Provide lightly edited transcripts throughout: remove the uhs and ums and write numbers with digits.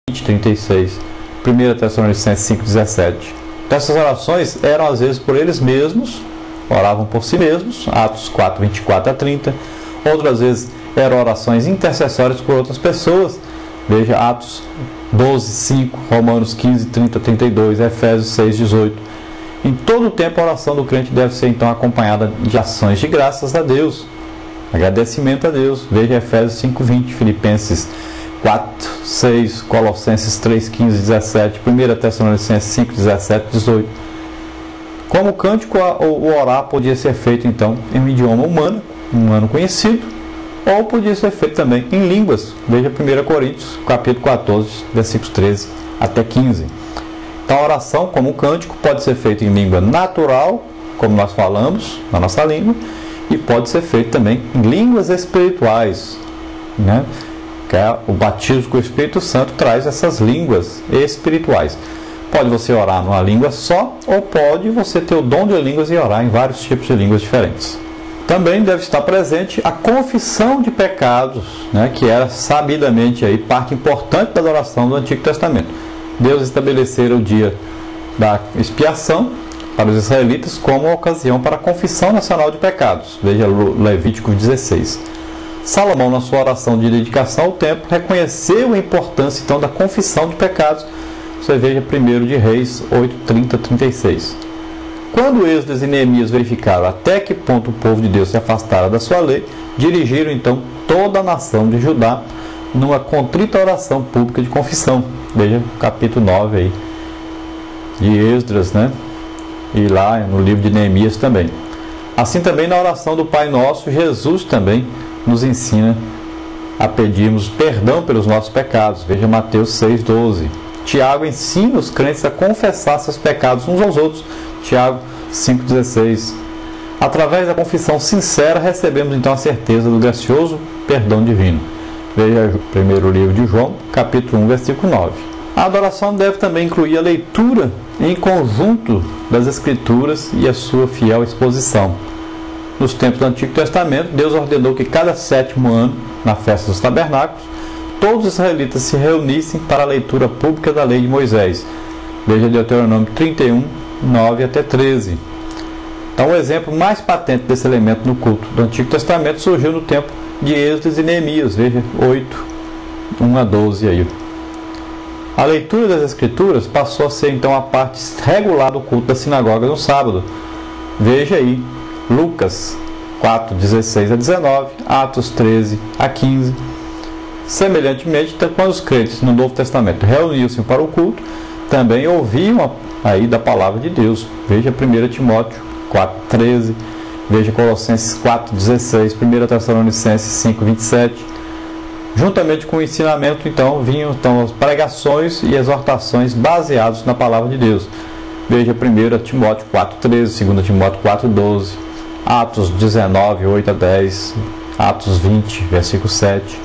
36, 1 Tessalonicenses 5,17. Então, essas orações eram às vezes por eles mesmos, oravam por si mesmos, Atos 4, 24 a 30. Outras vezes eram orações intercessórias por outras pessoas, veja Atos 12, 5, Romanos 15, 30, 32, Efésios 6, 18. Em todo o tempo a oração do crente deve ser então acompanhada de ações de graças a Deus, agradecimento a Deus, veja Efésios 5, 20, Filipenses 4, 6, Colossenses 3, 15, 17, 1 Tessalonicenses 5, 17, 18. Como cântico, o orar podia ser feito então em um idioma humano conhecido, ou podia ser feito também em línguas. Veja 1 Coríntios, capítulo 14, versículos 13 até 15. Então a oração como cântico pode ser feita em língua natural, como nós falamos na nossa língua, e pode ser feito também em línguas espirituais, né? Que é o batismo com o Espírito Santo traz essas línguas espirituais. Pode você orar numa língua só, ou pode você ter o dom de línguas e orar em vários tipos de línguas diferentes. Também deve estar presente a confissão de pecados, né, que era sabidamente aí parte importante da adoração do Antigo Testamento. Deus estabeleceu o dia da expiação para os israelitas como ocasião para a confissão nacional de pecados. Veja Levítico 16. Salomão, na sua oração de dedicação ao templo, reconheceu a importância então da confissão de pecados. Você veja 1 de Reis 8, 30, 36. Quando Esdras e Neemias verificaram até que ponto o povo de Deus se afastara da sua lei, dirigiram então toda a nação de Judá numa contrita oração pública de confissão. Veja capítulo 9 aí, de Esdras, né? E lá no livro de Neemias também. Assim também na oração do Pai Nosso, Jesus também nos ensina a pedirmos perdão pelos nossos pecados. Veja Mateus 6, 12. Tiago ensina os crentes a confessar seus pecados uns aos outros. Tiago 5,16. Através da confissão sincera, recebemos então a certeza do gracioso perdão divino. Veja o primeiro livro de João, capítulo 1, versículo 9. A adoração deve também incluir a leitura em conjunto das Escrituras e a sua fiel exposição. Nos tempos do Antigo Testamento, Deus ordenou que cada 7º ano, na festa dos tabernáculos, todos os israelitas se reunissem para a leitura pública da lei de Moisés. Veja Deuteronômio 31, 9 até 13. Então, o exemplo mais patente desse elemento no culto do Antigo Testamento surgiu no tempo de Esdras e Neemias. Veja 8, 1 a 12 aí. A leitura das Escrituras passou a ser então a parte regular do culto da sinagoga no sábado. Veja aí Lucas 4, 16 a 19, Atos 13 a 15. Semelhantemente, quando os crentes no Novo Testamento reuniam-se para o culto, também ouviam aí da palavra de Deus. Veja 1 Timóteo 4, 13, veja Colossenses 4, 16, 1 Tessalonicenses 5, 27. Juntamente com o ensinamento, então, vinham então, as pregações e exortações baseadas na palavra de Deus. Veja 1 Timóteo 4, 13, 2 Timóteo 4, 12, Atos 19, 8 a 10, Atos 20, versículo 7.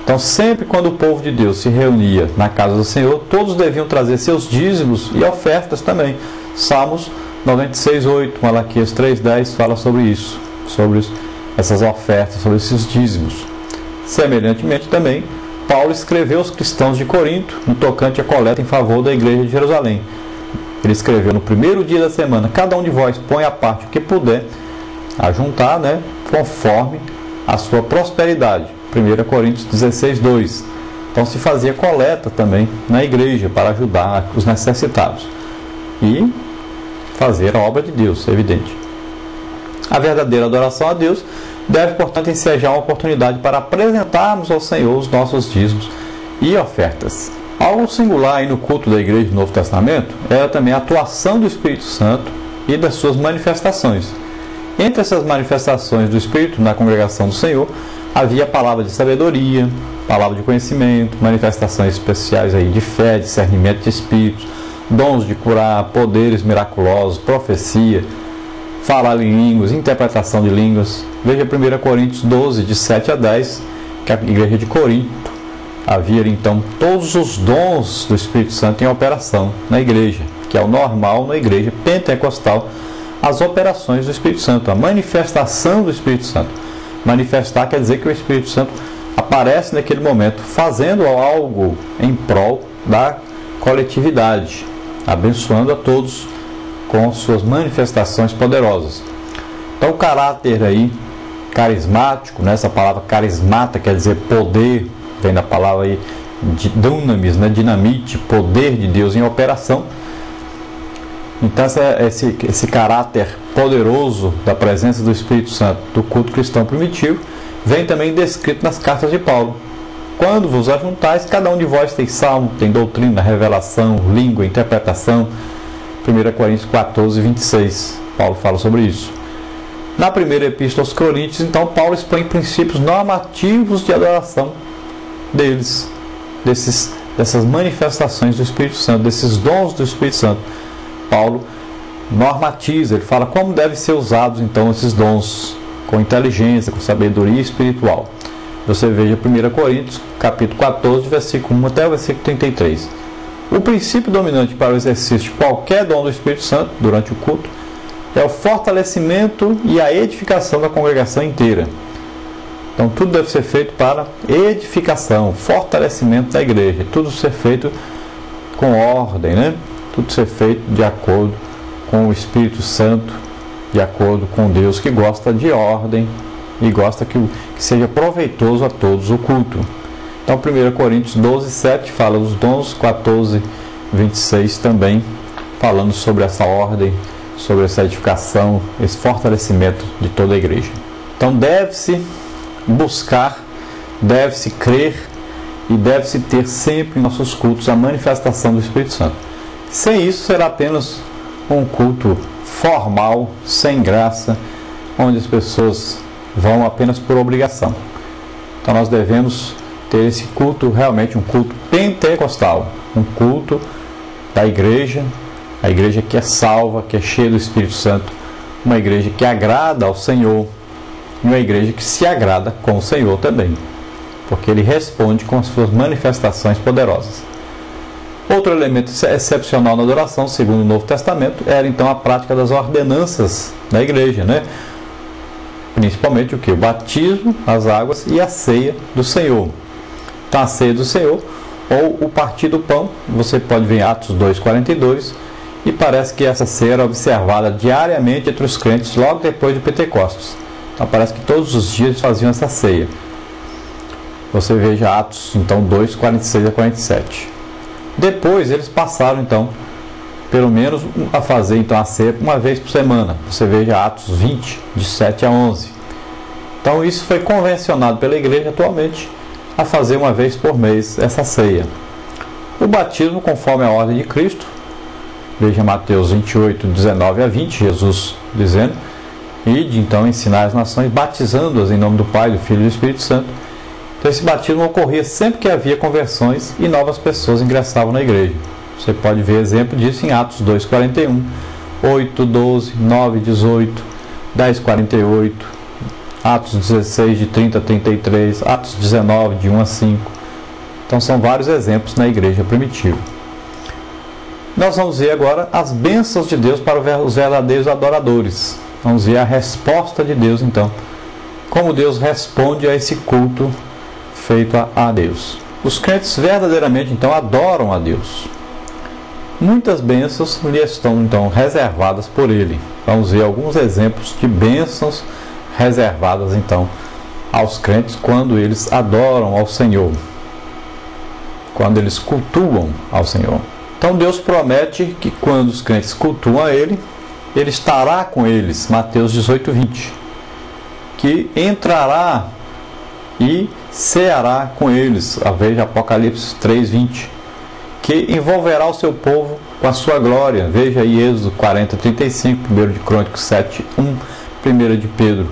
Então, sempre quando o povo de Deus se reunia na casa do Senhor, todos deviam trazer seus dízimos e ofertas também. Salmos 96, 8, Malaquias 3, 10 fala sobre isso, sobre essas ofertas, sobre esses dízimos. Semelhantemente também, Paulo escreveu aos cristãos de Corinto no tocante à coleta em favor da igreja de Jerusalém. Ele escreveu no primeiro dia da semana: cada um de vós põe à parte o que puder a juntar, né, conforme a sua prosperidade. 1 Coríntios 16, 2. Então se fazia coleta também na igreja para ajudar os necessitados e fazer a obra de Deus, é evidente. A verdadeira adoração a Deus deve, portanto, ensejar uma oportunidade para apresentarmos ao Senhor os nossos dízimos e ofertas. Algo singular aí no culto da igreja do Novo Testamento era também a atuação do Espírito Santo e das suas manifestações. Entre essas manifestações do Espírito na congregação do Senhor, havia a palavra de sabedoria, palavra de conhecimento, manifestações especiais aí de fé, discernimento de espíritos, dons de curar, poderes miraculosos, profecia, falar em línguas, interpretação de línguas. Veja 1 Coríntios 12, de 7 a 10, que a igreja de Corinto havia então todos os dons do Espírito Santo em operação na igreja, que é o normal na igreja pentecostal, as operações do Espírito Santo, a manifestação do Espírito Santo. Manifestar quer dizer que o Espírito Santo aparece naquele momento fazendo algo em prol da coletividade, abençoando a todos com suas manifestações poderosas. Então o caráter aí carismático, né? Essa palavra carismata quer dizer poder, vem da palavra aí de dunamis, né? Dinamite, poder de Deus em operação. Então esse caráter poderoso da presença do Espírito Santo do culto cristão primitivo vem também descrito nas cartas de Paulo. Quando vos ajuntais, cada um de vós tem salmo, tem doutrina, revelação, língua, interpretação. 1 Coríntios 14, 26. Paulo fala sobre isso. Na primeira epístola aos Coríntios, então, Paulo expõe princípios normativos de adoração deles, dessas manifestações do Espírito Santo, desses dons do Espírito Santo. Paulo normatiza, ele fala como devem ser usados então esses dons, com inteligência, com sabedoria espiritual. Você veja 1 Coríntios, capítulo 14, versículo 1 até o versículo 33. O princípio dominante para o exercício de qualquer dom do Espírito Santo durante o culto é o fortalecimento e a edificação da congregação inteira. Então tudo deve ser feito para edificação, fortalecimento da igreja, tudo ser feito com ordem, né? Tudo ser feito de acordo com o Espírito Santo, de acordo com Deus, que gosta de ordem e gosta que seja proveitoso a todos o culto. Então 1 Coríntios 12, 7 fala dos dons, 14, 26 também falando sobre essa ordem, sobre essa edificação, esse fortalecimento de toda a igreja. Então deve-se buscar, deve-se crer e deve-se ter sempre em nossos cultos a manifestação do Espírito Santo. Sem isso será apenas um culto formal, sem graça, onde as pessoas vão apenas por obrigação. Então nós devemos ter esse culto, realmente um culto pentecostal, um culto da igreja, a igreja que é salva, que é cheia do Espírito Santo, uma igreja que agrada ao Senhor e uma igreja que se agrada com o Senhor também, porque Ele responde com as suas manifestações poderosas. Outro elemento excepcional na adoração, segundo o Novo Testamento, era então a prática das ordenanças da igreja, né? Principalmente o que? O batismo, as águas e a ceia do Senhor. Então a ceia do Senhor, ou o partir do pão, você pode ver em Atos 2,42, e parece que essa ceia era observada diariamente entre os crentes logo depois de Pentecostes. Então parece que todos os dias faziam essa ceia. Você veja Atos então 2,46 a 47. Depois eles passaram então, pelo menos a fazer então a ceia uma vez por semana. Você veja Atos 20, de 7 a 11. Então isso foi convencionado pela igreja atualmente a fazer uma vez por mês essa ceia. O batismo conforme a ordem de Cristo, veja Mateus 28, 19 a 20, Jesus dizendo, ide então ensinar as nações, batizando-as em nome do Pai, do Filho e do Espírito Santo. Então esse batismo ocorria sempre que havia conversões e novas pessoas ingressavam na igreja. Você pode ver exemplo disso em Atos 2,41, 8, 12, 9, 18, 10, 48, Atos 16, de 30 a 33, Atos 19, de 1 a 5. Então são vários exemplos na igreja primitiva. Nós vamos ver agora as bênçãos de Deus para os verdadeiros adoradores. Vamos ver a resposta de Deus então. Como Deus responde a esse culto feito a Deus. Os crentes verdadeiramente então adoram a Deus. Muitas bênçãos lhe estão então reservadas por Ele. Vamos ver alguns exemplos de bênçãos reservadas então aos crentes quando eles adoram ao Senhor, quando eles cultuam ao Senhor. Então Deus promete que quando os crentes cultuam a Ele, Ele estará com eles, Mateus 18, 20, que entrará e ceará com eles, veja Apocalipse 3, 20, que envolverá o seu povo com a sua glória, veja aí Êxodo 40, 35, 1 de Crônicas 7, 1, 1 de Pedro,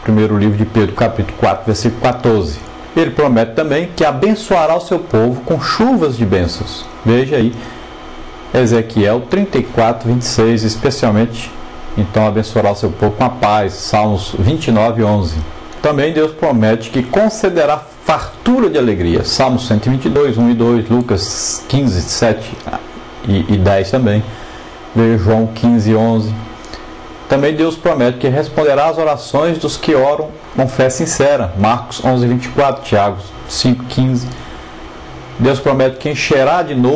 primeiro livro de Pedro, capítulo 4, versículo 14. Ele promete também que abençoará o seu povo com chuvas de bênçãos, veja aí Ezequiel 34, 26, especialmente, então abençoará o seu povo com a paz, Salmos 29, 11. Também Deus promete que concederá fartura de alegria, Salmos 122, 1 e 2, Lucas 15, 7 e 10 também, veja João 15, 11. Também Deus promete que responderá às orações dos que oram com fé sincera. Marcos 11:24, Tiago 5:15. Deus promete que encherá de novo